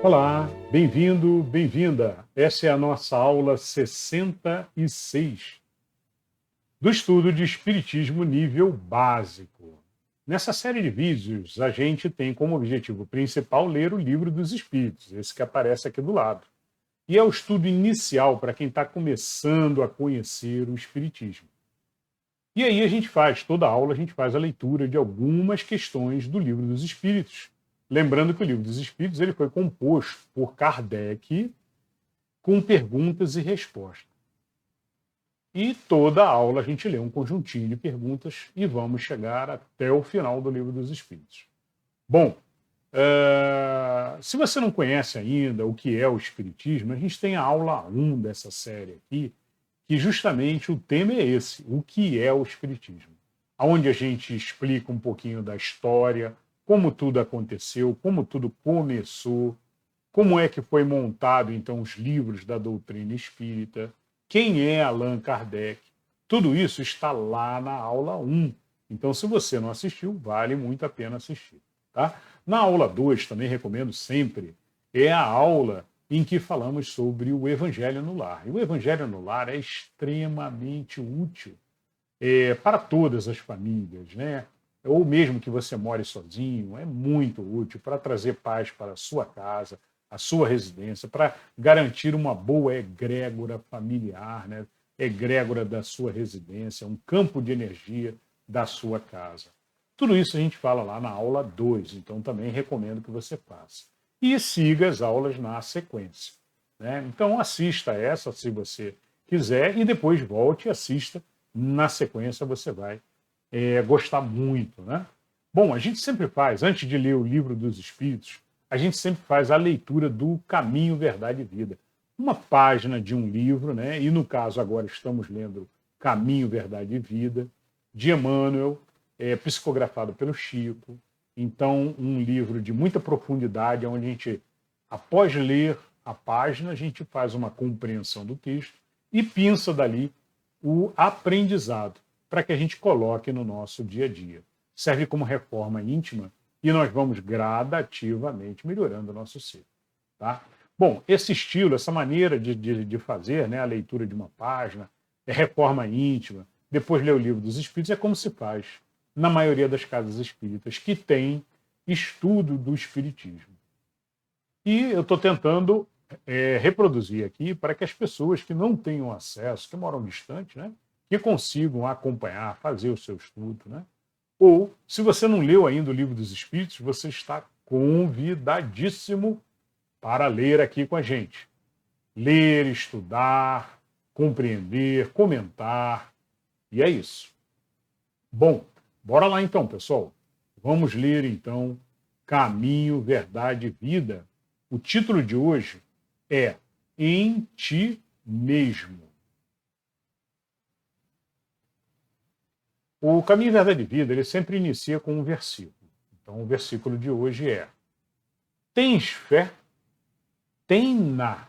Olá, bem-vindo, bem-vinda. Essa é a nossa aula 66 do estudo de Espiritismo nível básico. Nessa série de vídeos, a gente tem como objetivo principal ler o Livro dos Espíritos, esse que aparece aqui do lado. E é o estudo inicial para quem está começando a conhecer o Espiritismo. E aí a gente faz, toda aula a gente faz a leitura de algumas questões do Livro dos Espíritos. Lembrando que o Livro dos Espíritos ele foi composto por Kardec com perguntas e respostas. E toda aula a gente lê um conjuntinho de perguntas e vamos chegar até o final do Livro dos Espíritos. Bom, se você não conhece ainda o que é o Espiritismo, a gente tem a aula 1 dessa série aqui, que justamente o tema é esse, o que é o Espiritismo. Onde a gente explica um pouquinho da história, como tudo aconteceu, como tudo começou, como é que foi montado, então, os livros da doutrina espírita, quem é Allan Kardec. Tudo isso está lá na aula 1. Então, se você não assistiu, vale muito a pena assistir. Tá? Na aula 2, também recomendo sempre, é a aula em que falamos sobre o Evangelho no Lar. E o Evangelho no Lar é extremamente útil para todas as famílias, né? Ou mesmo que você more sozinho, é muito útil para trazer paz para a sua casa, a sua residência, para garantir uma boa egrégora familiar, né? Egrégora da sua residência, um campo de energia da sua casa. Tudo isso a gente fala lá na aula 2, então também recomendo que você faça. E siga as aulas na sequência, né? Então assista essa se você quiser e depois volte e assista na sequência, você vai gostar muito, né? Bom, a gente sempre faz, antes de ler o Livro dos Espíritos, a gente sempre faz a leitura do Caminho, Verdade e Vida. Uma página de um livro, né? E no caso agora estamos lendo Caminho, Verdade e Vida, de Emmanuel, psicografado pelo Chico. Então, um livro de muita profundidade, onde a gente, após ler a página, a gente faz uma compreensão do texto e pinça dali o aprendizado para que a gente coloque no nosso dia a dia. Serve como reforma íntima e nós vamos gradativamente melhorando o nosso ser. Tá? Bom, esse estilo, essa maneira de fazer, né, a leitura de uma página, reforma íntima, depois ler o Livro dos Espíritos, é como se faz na maioria das casas espíritas que tem estudo do Espiritismo. E eu estou tentando reproduzir aqui para que as pessoas que não tenham acesso, que moram distante, né, que consigam acompanhar, fazer o seu estudo, né? Ou, se você não leu ainda o Livro dos Espíritos, você está convidadíssimo para ler aqui com a gente. Ler, estudar, compreender, comentar, e é isso. Bom, bora lá então, pessoal. Vamos ler então Caminho, Verdade e Vida. O título de hoje é Em Ti Mesmo. O Caminho, Verdade e Vida, ele sempre inicia com um versículo. Então, o versículo de hoje é: tens fé? Tem-na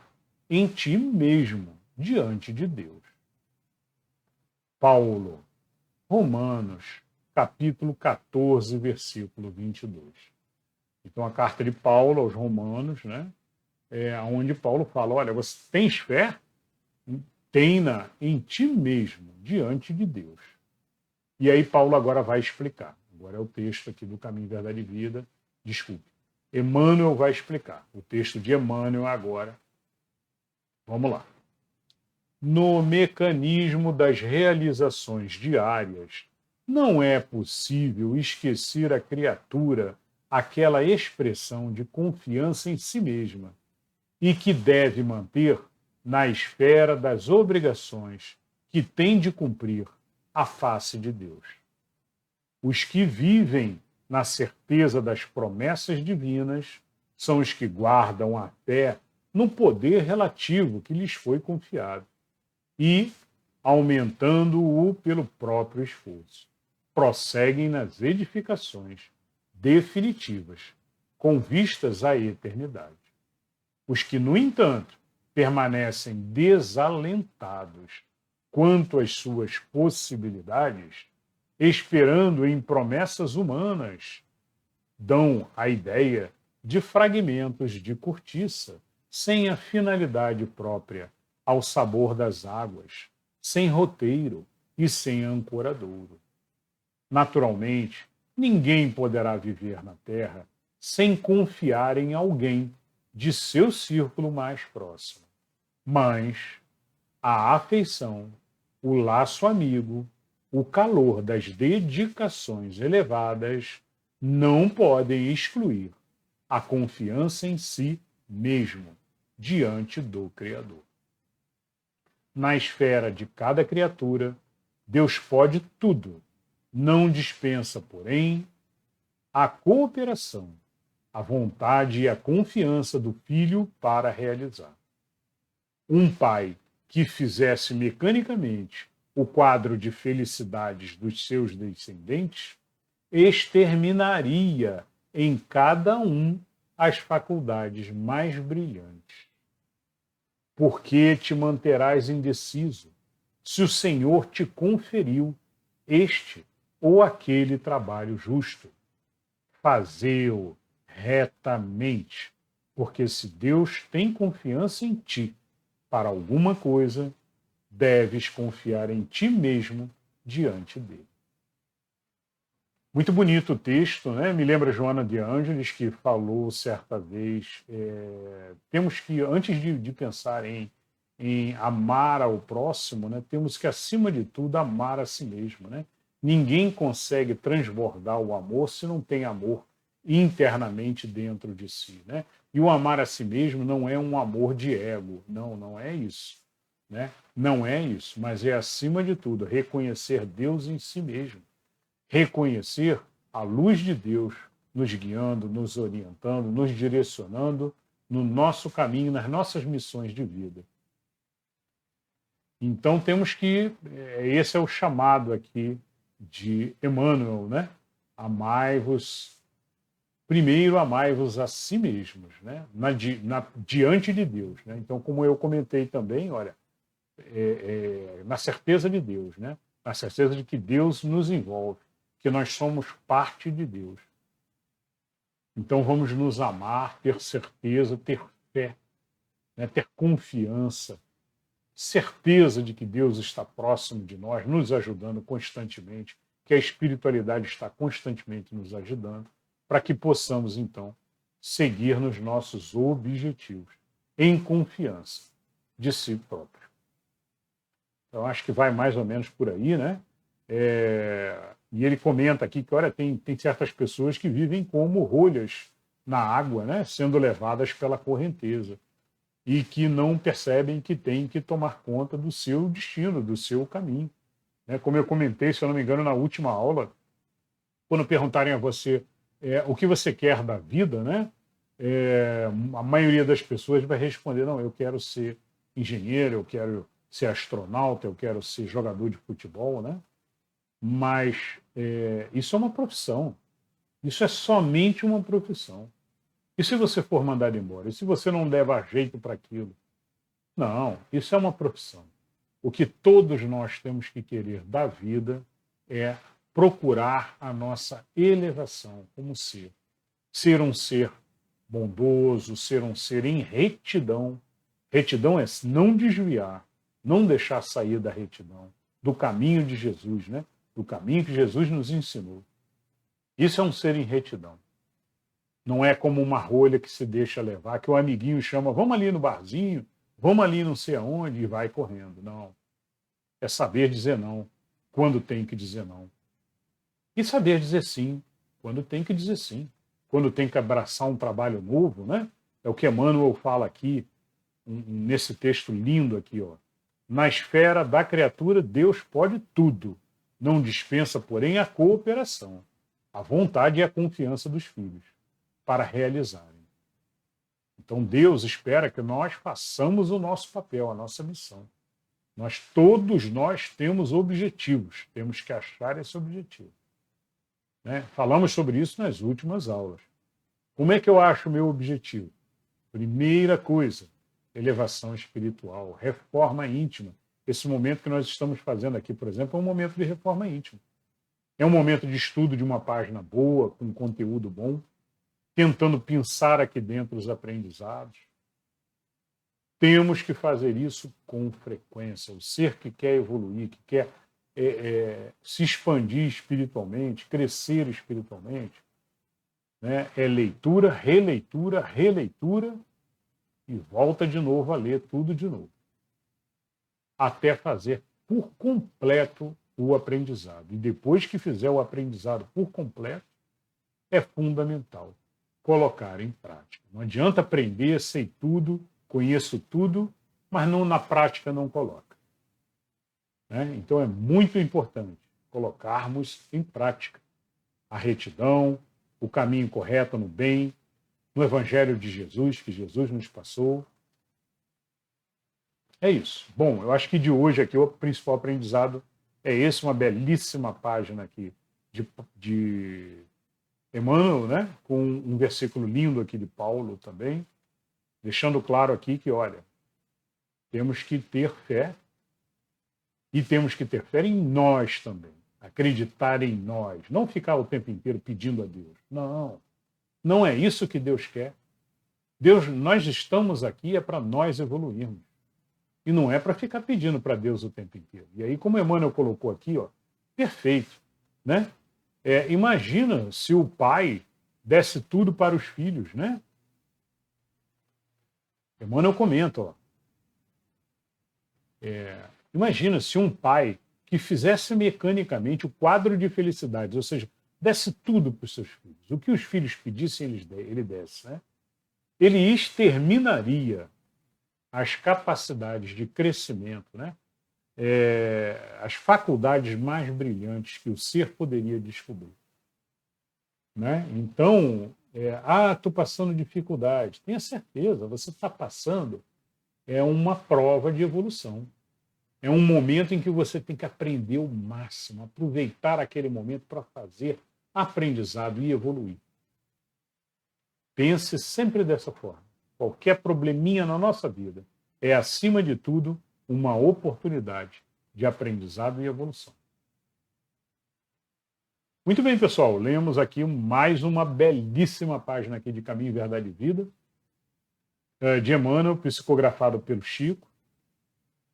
em ti mesmo, diante de Deus. Paulo, Romanos, capítulo 14, versículo 22. Então, a carta de Paulo aos Romanos, né, onde Paulo fala, olha, você tens fé? Tem-na em ti mesmo, diante de Deus. E aí Paulo agora vai explicar. Agora é o texto aqui do Caminho, Verdade e Vida. Desculpe. Emmanuel vai explicar. O texto de Emmanuel agora. Vamos lá. No mecanismo das realizações diárias, não é possível esquecer a criatura aquela expressão de confiança em si mesma e que deve manter na esfera das obrigações que tem de cumprir a face de Deus. Os que vivem na certeza das promessas divinas são os que guardam a fé no poder relativo que lhes foi confiado e, aumentando-o pelo próprio esforço, prosseguem nas edificações definitivas, com vistas à eternidade. Os que, no entanto, permanecem desalentados quanto às suas possibilidades, esperando em promessas humanas, dão a ideia de fragmentos de cortiça, sem a finalidade própria, ao sabor das águas, sem roteiro e sem ancoradouro. Naturalmente, ninguém poderá viver na Terra sem confiar em alguém de seu círculo mais próximo. Mas a afeição, o laço amigo, o calor das dedicações elevadas não podem excluir a confiança em si mesmo diante do Criador. Na esfera de cada criatura, Deus pode tudo, não dispensa, porém, a cooperação, a vontade e a confiança do filho para realizar. Um pai que fizesse mecanicamente o quadro de felicidades dos seus descendentes exterminaria em cada um as faculdades mais brilhantes. Por que te manterás indeciso, se o Senhor te conferiu este ou aquele trabalho justo? Fazei-o retamente, porque se Deus tem confiança em ti para alguma coisa, deves confiar em ti mesmo diante dele. Muito bonito o texto, né? Me lembra Joana de Ângeles, que falou certa vez, temos que, antes de pensar em amar ao próximo, né, temos que, acima de tudo, amar a si mesmo. Né? Ninguém consegue transbordar o amor se não tem amor internamente dentro de si. Né? E o amar a si mesmo não é um amor de ego, não é isso. Né? Não é isso, mas é, acima de tudo, reconhecer Deus em si mesmo. Reconhecer a luz de Deus nos guiando, nos orientando, nos direcionando no nosso caminho, nas nossas missões de vida. Então temos que, esse é o chamado aqui de Emmanuel, né? Primeiro amai-vos a si mesmos, né? Diante de Deus. Né? Então, como eu comentei também, olha, na certeza de Deus, né? Na certeza de que Deus nos envolve, que nós somos parte de Deus. Então vamos nos amar, ter certeza, ter fé, né? Ter confiança, certeza de que Deus está próximo de nós, nos ajudando constantemente, que a espiritualidade está constantemente nos ajudando, para que possamos, então, seguir nos nossos objetivos, em confiança de si próprio. Então, acho que vai mais ou menos por aí, né? E ele comenta aqui que, olha, tem certas pessoas que vivem como rolhas na água, né? Sendo levadas pela correnteza, e que não percebem que têm que tomar conta do seu destino, do seu caminho. Né? Como eu comentei, se eu não me engano, na última aula, quando perguntarem a você o que você quer da vida, né? A maioria das pessoas vai responder, não, eu quero ser engenheiro, eu quero ser astronauta, eu quero ser jogador de futebol, né? Mas isso é uma profissão. Isso é somente uma profissão. E se você for mandado embora? E se você não leva jeito para aquilo? Não, isso é uma profissão. O que todos nós temos que querer da vida é procurar a nossa elevação como ser. Ser um ser bondoso, ser um ser em retidão. Retidão é não desviar, não deixar sair da retidão, do caminho de Jesus, né? Do caminho que Jesus nos ensinou. Isso é um ser em retidão. Não é como uma rolha que se deixa levar, que o amiguinho chama, vamos ali no barzinho, vamos ali não sei aonde, e vai correndo. Não. É saber dizer não, quando tem que dizer não. E saber dizer sim, quando tem que dizer sim. Quando tem que abraçar um trabalho novo, né? É o que Emmanuel fala aqui, nesse texto lindo aqui, ó. Na esfera da criatura, Deus pode tudo. Não dispensa, porém, a cooperação, a vontade e a confiança dos filhos para realizarem. Então Deus espera que nós façamos o nosso papel, a nossa missão. Todos nós temos objetivos, temos que achar esse objetivo. Né? Falamos sobre isso nas últimas aulas. Como é que eu acho o meu objetivo? Primeira coisa, elevação espiritual, reforma íntima. Esse momento que nós estamos fazendo aqui, por exemplo, é um momento de reforma íntima. É um momento de estudo de uma página boa, com conteúdo bom. tentando pensar aqui dentro os aprendizados. Temos que fazer isso com frequência. O ser que quer evoluir, que quer se expandir espiritualmente, crescer espiritualmente, né? É leitura, releitura, releitura e volta de novo a ler tudo de novo. Até fazer por completo o aprendizado. E depois que fizer o aprendizado por completo, é fundamental colocar em prática. Não adianta aprender, sei tudo, conheço tudo, mas não, na prática não coloca. Né? Então é muito importante colocarmos em prática a retidão, o caminho correto no bem, no Evangelho de Jesus, que Jesus nos passou. É isso. Bom, eu acho que de hoje aqui o principal aprendizado é esse, uma belíssima página aqui de Emmanuel, né? Com um versículo lindo aqui de Paulo também, deixando claro aqui que, olha, temos que ter fé e temos que ter fé em nós também, acreditar em nós, não ficar o tempo inteiro pedindo a Deus. Não, não é isso que Deus quer. Deus, nós estamos aqui é para nós evoluirmos. E não é para ficar pedindo para Deus o tempo inteiro. E aí, como Emmanuel colocou aqui, ó, perfeito, né? Imagina se o pai desse tudo para os filhos, né? Emmanuel comenta, ó, imagina se um pai que fizesse mecanicamente o quadro de felicidades, ou seja, desse tudo para os seus filhos. O que os filhos pedissem, ele desse, né? Ele exterminaria as capacidades de crescimento, né? As faculdades mais brilhantes que o ser poderia descobrir. Né? Então, estou passando dificuldade. Tenha certeza, você está passando uma prova de evolução. É um momento em que você tem que aprender o máximo, aproveitar aquele momento para fazer aprendizado e evoluir. Pense sempre dessa forma. Qualquer probleminha na nossa vida é, acima de tudo, uma oportunidade de aprendizado e evolução. Muito bem, pessoal. Lemos aqui mais uma belíssima página aqui de Caminho, Verdade e Vida, de Emmanuel, psicografado pelo Chico.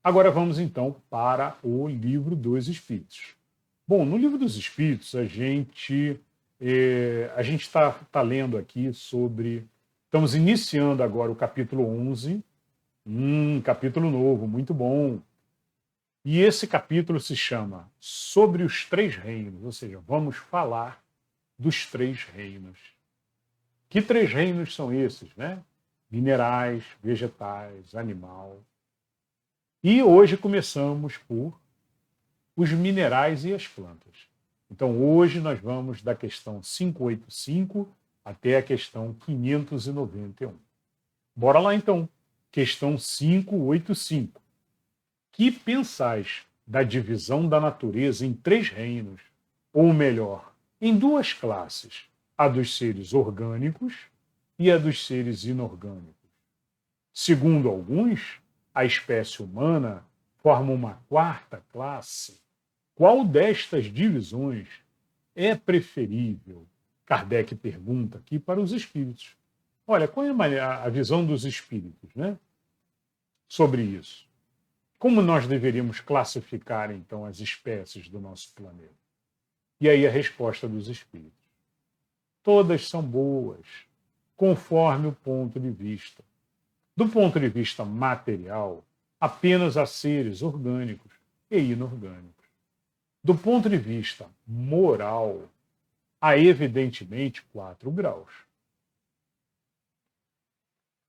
Agora vamos, então, para o Livro dos Espíritos. Bom, no Livro dos Espíritos, a gente está lendo aqui sobre... Estamos iniciando agora o capítulo 11, capítulo novo, muito bom. E esse capítulo se chama Sobre os Três Reinos, ou seja, vamos falar dos três reinos. Que três reinos são esses, né? Minerais, vegetais, animal. E hoje começamos por os minerais e as plantas. Então hoje nós vamos da questão 585 até a questão 591. Bora lá então. Questão 585. Que pensais da divisão da natureza em três reinos, ou melhor, em duas classes, a dos seres orgânicos e a dos seres inorgânicos? Segundo alguns, a espécie humana forma uma quarta classe. Qual destas divisões é preferível? Kardec pergunta aqui para os espíritos. Olha, qual é a visão dos espíritos, né, sobre isso? Como nós deveríamos classificar, então, as espécies do nosso planeta? E aí a resposta dos espíritos. Todas são boas, conforme o ponto de vista. Do ponto de vista material, apenas há seres orgânicos e inorgânicos. Do ponto de vista moral, há evidentemente 4 graus.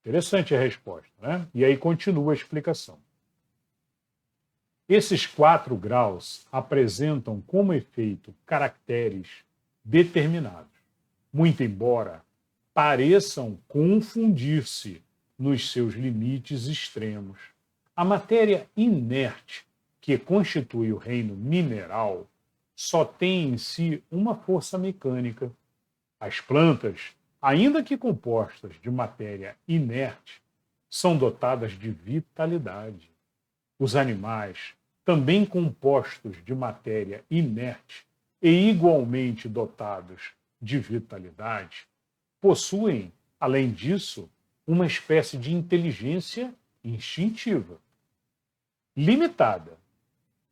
Interessante a resposta, né? E aí continua a explicação. Esses 4 graus apresentam como efeito caracteres determinados, muito embora pareçam confundir-se nos seus limites extremos. A matéria inerte, que constitui o reino mineral, só tem em si uma força mecânica. As plantas, ainda que compostas de matéria inerte, são dotadas de vitalidade. Os animais, também compostos de matéria inerte e igualmente dotados de vitalidade, possuem, além disso, uma espécie de inteligência instintiva, limitada,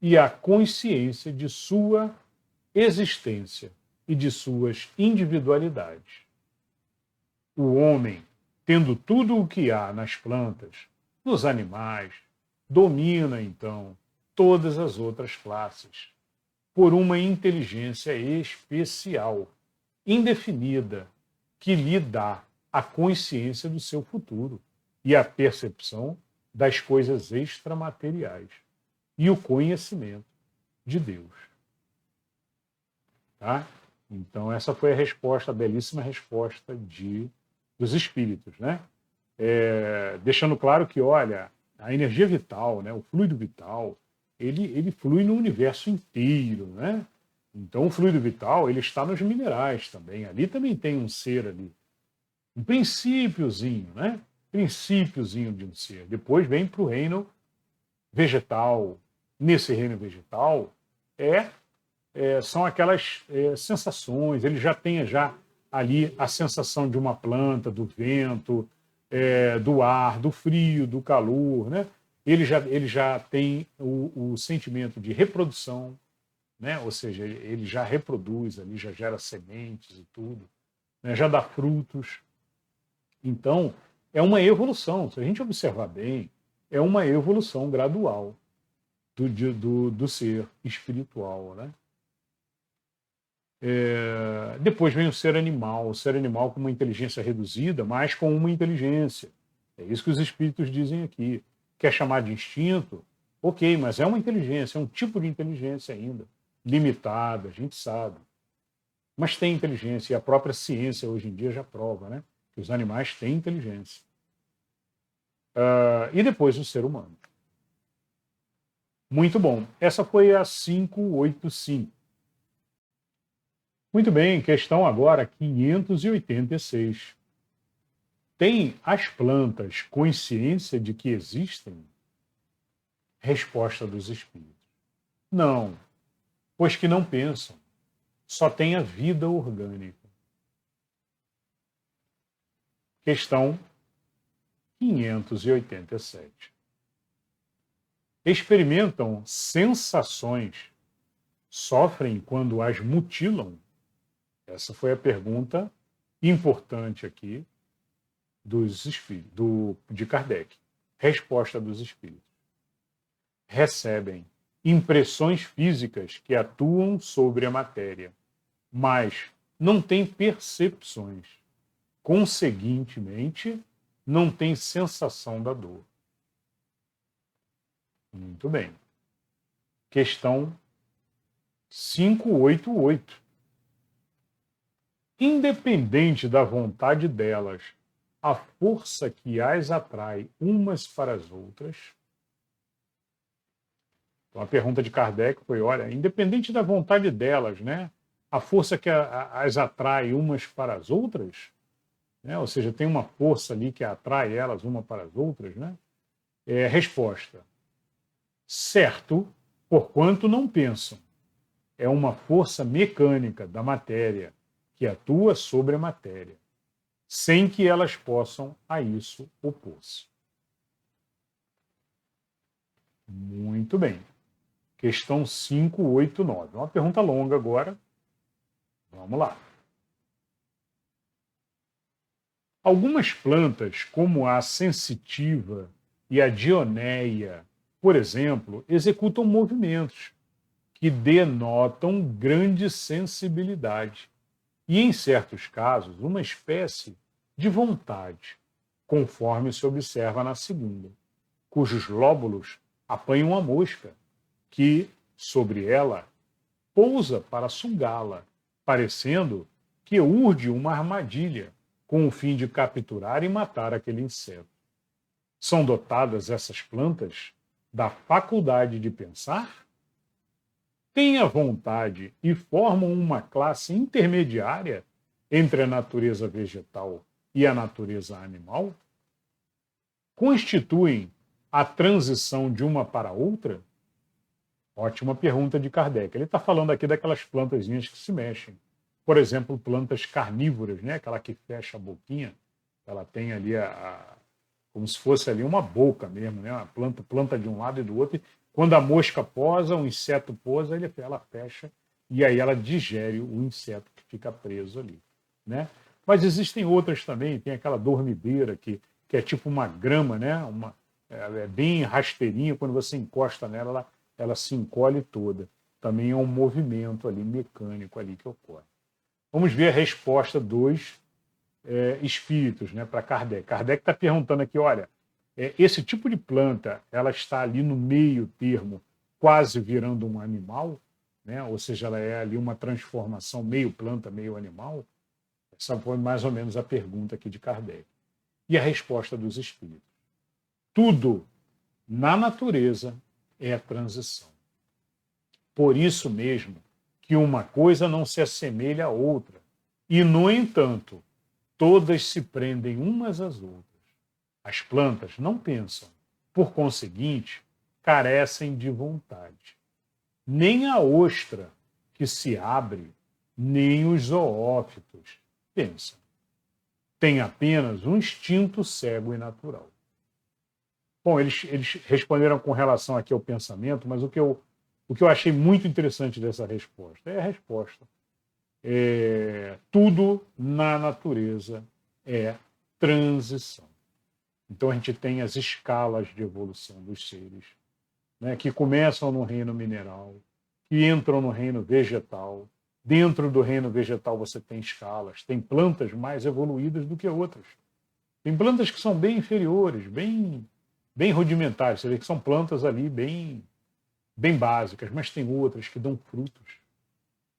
e a consciência de sua existência e de suas individualidades. O homem, tendo tudo o que há nas plantas, nos animais, domina, então, todas as outras classes, por uma inteligência especial, indefinida, que lhe dá a consciência do seu futuro e a percepção das coisas extramateriais e o conhecimento de Deus. Tá? Então, essa foi a resposta, a belíssima resposta dos espíritos, né? Deixando claro que, olha, a energia vital, né, o fluido vital, ele flui no universo inteiro, né? Então, o fluido vital, ele está nos minerais também. Ali também tem um ser ali. Um princípiozinho, né? Princípiozinho de um ser. Depois vem para o reino vegetal. Nesse reino vegetal, são aquelas sensações. Ele já tem ali a sensação de uma planta, do vento, do ar, do frio, do calor, né? Ele já tem o sentimento de reprodução, né? Ou seja, ele já reproduz ali, já gera sementes e tudo, né? Já dá frutos. Então, é uma evolução. Se a gente observar bem, é uma evolução gradual do ser espiritual, né? Depois vem o ser animal com uma inteligência reduzida, mas com uma inteligência. É isso que os espíritos dizem aqui. Quer chamar de instinto? Ok, mas é uma inteligência, é um tipo de inteligência ainda, limitada, a gente sabe. Mas tem inteligência, e a própria ciência hoje em dia já prova, né? Que os animais têm inteligência. E depois o ser humano. Muito bom. Essa foi a 585. Muito bem, questão agora 586. Têm as plantas consciência de que existem? Resposta dos espíritos. Não, pois que não pensam. Só têm a vida orgânica. Questão 587. Experimentam sensações, sofrem quando as mutilam? Essa foi a pergunta importante aqui de Kardec. Resposta dos espíritos. Recebem impressões físicas que atuam sobre a matéria, mas não têm percepções. Conseguintemente, não têm sensação da dor. Muito bem. Questão 588. Independente da vontade delas, a força que as atrai umas para as outras. Então, a pergunta de Kardec foi, olha, independente da vontade delas, né, a força que as atrai umas para as outras, né, ou seja, tem uma força ali que atrai elas uma para as outras, né? Resposta. Certo, porquanto não pensam. É uma força mecânica da matéria que atua sobre a matéria, sem que elas possam a isso opor-se. Muito bem. Questão 589. Uma pergunta longa agora. Vamos lá. Algumas plantas, como a sensitiva e a dionéia, por exemplo, executam movimentos que denotam grande sensibilidade e, em certos casos, uma espécie de vontade, conforme se observa na segunda, cujos lóbulos apanham a mosca, que, sobre ela, pousa para sugá-la, parecendo que urde uma armadilha, com o fim de capturar e matar aquele inseto. São dotadas essas plantas da faculdade de pensar? Têm a vontade e formam uma classe intermediária entre a natureza vegetal e a natureza animal? Constituem a transição de uma para outra? Ótima pergunta de Kardec. Ele está falando aqui daquelas plantazinhas que se mexem, por exemplo, plantas carnívoras, né? Aquela que fecha a boquinha, ela tem ali como se fosse ali uma boca mesmo, né? Uma planta de um lado e do outro. E quando a mosca posa, o inseto posa, ela fecha e aí ela digere o inseto que fica preso ali, né? Mas existem outras também, tem aquela dormideira que é tipo uma grama, né? É bem rasteirinha, quando você encosta nela, ela se encolhe toda. Também é um movimento ali mecânico ali que ocorre. Vamos ver a resposta dos espíritos, né, para Kardec. Kardec está perguntando aqui, olha, esse tipo de planta, ela está ali no meio termo, quase virando um animal, né? Ou seja, ela é ali uma transformação meio planta, meio animal? Essa foi mais ou menos a pergunta aqui de Kardec. E a resposta dos espíritos. Tudo na natureza é transição. Por isso mesmo que uma coisa não se assemelha à outra. E, no entanto, todas se prendem umas às outras. As plantas não pensam. Por conseguinte, carecem de vontade. Nem a ostra que se abre, nem os zoófitos pensam. Tem apenas um instinto cego e natural. Bom, eles responderam com relação aqui ao pensamento, mas o que eu achei muito interessante dessa resposta é a resposta. Tudo na natureza é transição. Então a gente tem as escalas de evolução dos seres, né, que começam no reino mineral, que entram no reino vegetal. Dentro do reino vegetal você tem escalas, tem plantas mais evoluídas do que outras. Tem plantas que são bem inferiores, bem rudimentares, você vê que são plantas ali bem básicas, mas tem outras que dão frutos,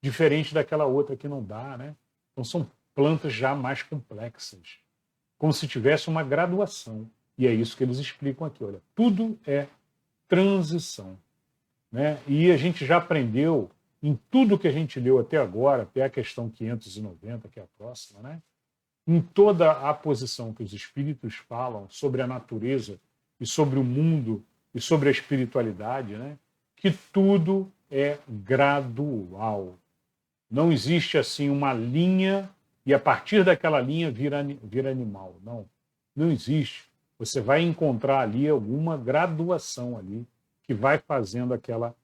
diferente daquela outra que não dá, né? Então são plantas já mais complexas, como se tivesse uma graduação. E é isso que eles explicam aqui, olha, tudo é transição, né? E a gente já aprendeu em tudo que a gente leu até agora, até a questão 590, que é a próxima, né? Em toda a posição que os espíritos falam sobre a natureza e sobre o mundo e sobre a espiritualidade, né? Que tudo é gradual. Não existe assim uma linha e a partir daquela linha vira animal. Não existe. Você vai encontrar ali alguma graduação ali que vai fazendo aquela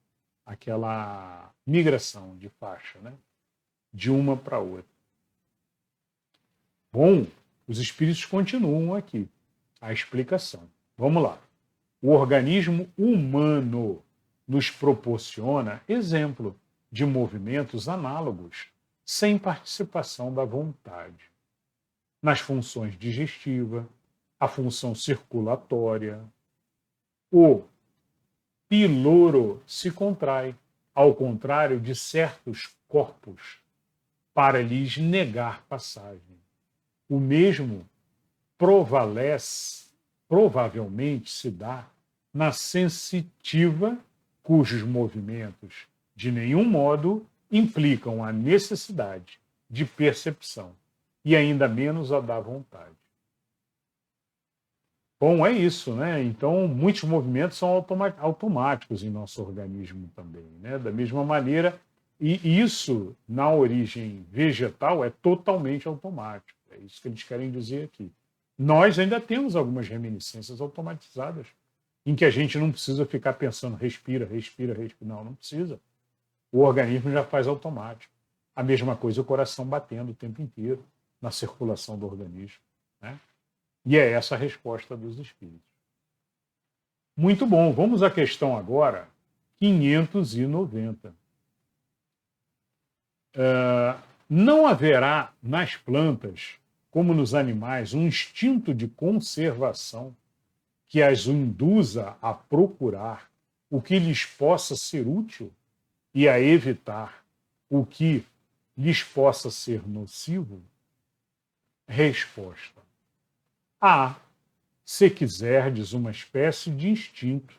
migração de faixa, né? De uma para outra. Bom, os espíritos continuam aqui a explicação. Vamos lá. O organismo humano nos proporciona exemplo de movimentos análogos, sem participação da vontade. Nas funções digestiva, a função circulatória, o piloro se contrai, ao contrário de certos corpos, para lhes negar passagem. O mesmo provavelmente se dá na sensitiva, cujos movimentos de nenhum modo implicam a necessidade de percepção e ainda menos a da vontade. Bom, é isso, né? Então, muitos movimentos são automáticos em nosso organismo também, né? Da mesma maneira, e isso, na origem vegetal, é totalmente automático. É isso que eles querem dizer aqui. Nós ainda temos algumas reminiscências automatizadas, em que a gente não precisa ficar pensando, respira, respira, respira. Não precisa. O organismo já faz automático. A mesma coisa o coração batendo o tempo inteiro na circulação do organismo, né? E é essa a resposta dos espíritos. Muito bom, vamos à questão agora 590. Não haverá nas plantas, como nos animais, um instinto de conservação que as induza a procurar o que lhes possa ser útil e a evitar o que lhes possa ser nocivo? Resposta. Há, se quiserdes, uma espécie de instinto,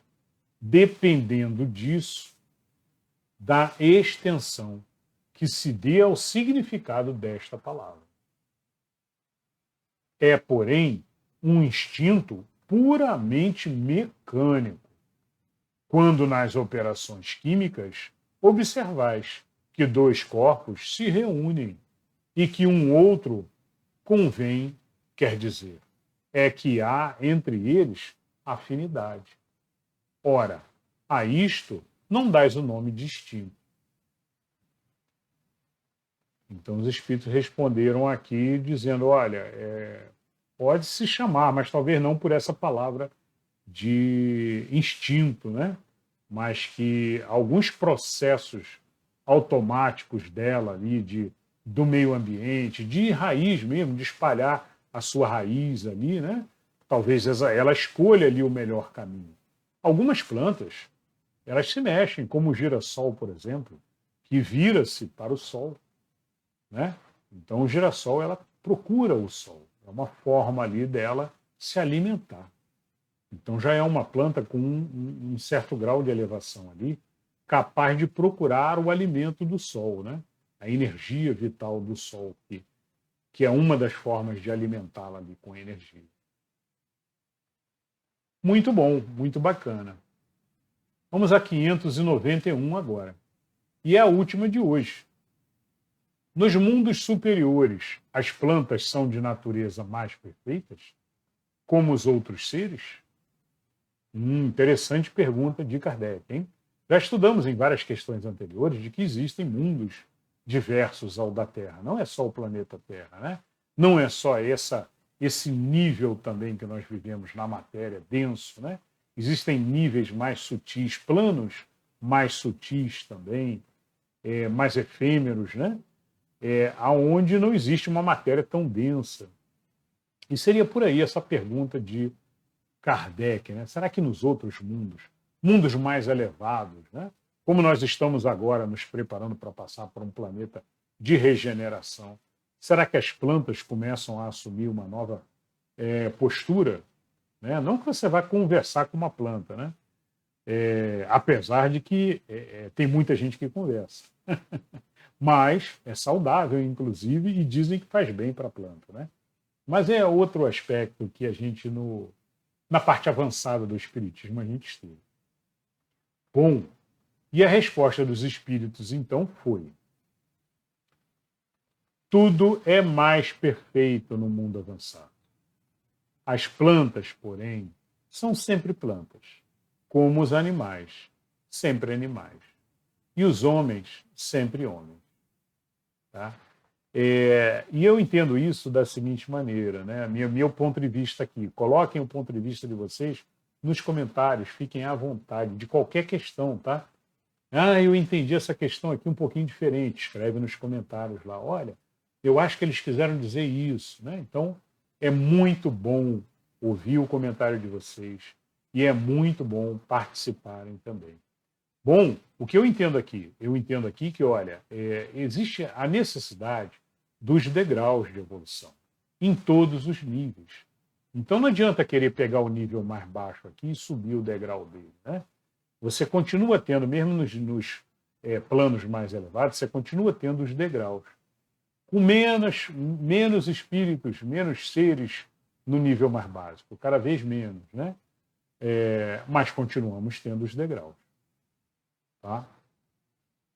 dependendo disso, da extensão que se dê ao significado desta palavra. É, porém, um instinto puramente mecânico, quando nas operações químicas observais que dois corpos se reúnem e que um outro convém quer dizer é que há entre eles afinidade. Ora, a isto não dás o nome distinto. Então os espíritos responderam aqui dizendo, olha, pode se chamar, mas talvez não por essa palavra de instinto, né? Mas que alguns processos automáticos dela ali, do meio ambiente, de raiz mesmo, de espalhar a sua raiz ali, né? Talvez ela escolha ali o melhor caminho. Algumas plantas, elas se mexem, como o girassol, por exemplo, que vira-se para o sol, né? Então o girassol, ela procura o sol. É uma forma ali dela se alimentar. Então já é uma planta com um certo grau de elevação ali, capaz de procurar o alimento do sol, né? A energia vital do sol, que é uma das formas de alimentá-la ali com energia. Muito bom, muito bacana. Vamos a 591 agora. E é a última de hoje. Nos mundos superiores, as plantas são de natureza mais perfeitas, como os outros seres? Interessante pergunta de Kardec, hein? Já estudamos em várias questões anteriores de que existem mundos diversos ao da Terra. Não é só o planeta Terra, né? Não é só esse nível também que nós vivemos na matéria, denso, né? Existem níveis mais sutis, planos mais sutis também, mais efêmeros, né? Aonde não existe uma matéria tão densa. E seria por aí essa pergunta de Kardec, né? Será que nos outros mundos mais elevados, né? Como nós estamos agora nos preparando para passar por um planeta de regeneração, será que as plantas começam a assumir uma nova postura? Né? Não que você vá conversar com uma planta, né? Apesar de que tem muita gente que conversa. Mas é saudável, inclusive, e dizem que faz bem para a planta, né? Mas é outro aspecto que a gente, na parte avançada do Espiritismo, a gente estuda. Bom, e a resposta dos Espíritos, então, foi: tudo é mais perfeito no mundo avançado. As plantas, porém, são sempre plantas, como os animais, sempre animais. E os homens, sempre homens. Tá? E eu entendo isso da seguinte maneira, né? Meu ponto de vista aqui. Coloquem o ponto de vista de vocês nos comentários, fiquem à vontade, de qualquer questão, tá? Eu entendi essa questão aqui um pouquinho diferente. Escreve nos comentários lá. Olha, eu acho que eles quiseram dizer isso, né? Então, é muito bom ouvir o comentário de vocês e é muito bom participarem também. Bom, o que eu entendo aqui? Eu entendo aqui que, olha, existe a necessidade dos degraus de evolução, em todos os níveis. Então não adianta querer pegar o nível mais baixo aqui e subir o degrau dele, né? Você continua tendo, mesmo nos planos mais elevados, você continua tendo os degraus. Com menos espíritos, menos seres no nível mais básico, cada vez menos, né? Mas continuamos tendo os degraus. Tá?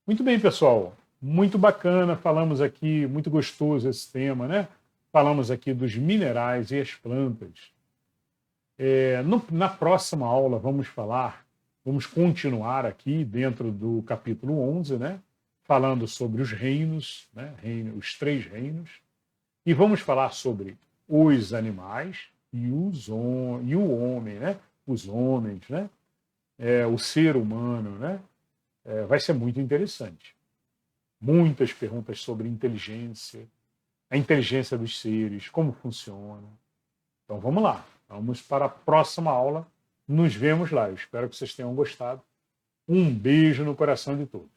Muito bem, pessoal. Muito bacana. Falamos aqui, muito gostoso esse tema, né? Falamos aqui dos minerais e as plantas. Na próxima aula vamos continuar aqui dentro do capítulo 11, né? Falando sobre os reinos, né? Os 3 reinos. E vamos falar sobre os animais e o homem, né? Os homens, né? O ser humano, né? Vai ser muito interessante. Muitas perguntas sobre inteligência, a inteligência dos seres, como funciona. Então vamos lá, vamos para a próxima aula. Nos vemos lá. Eu espero que vocês tenham gostado. Um beijo no coração de todos.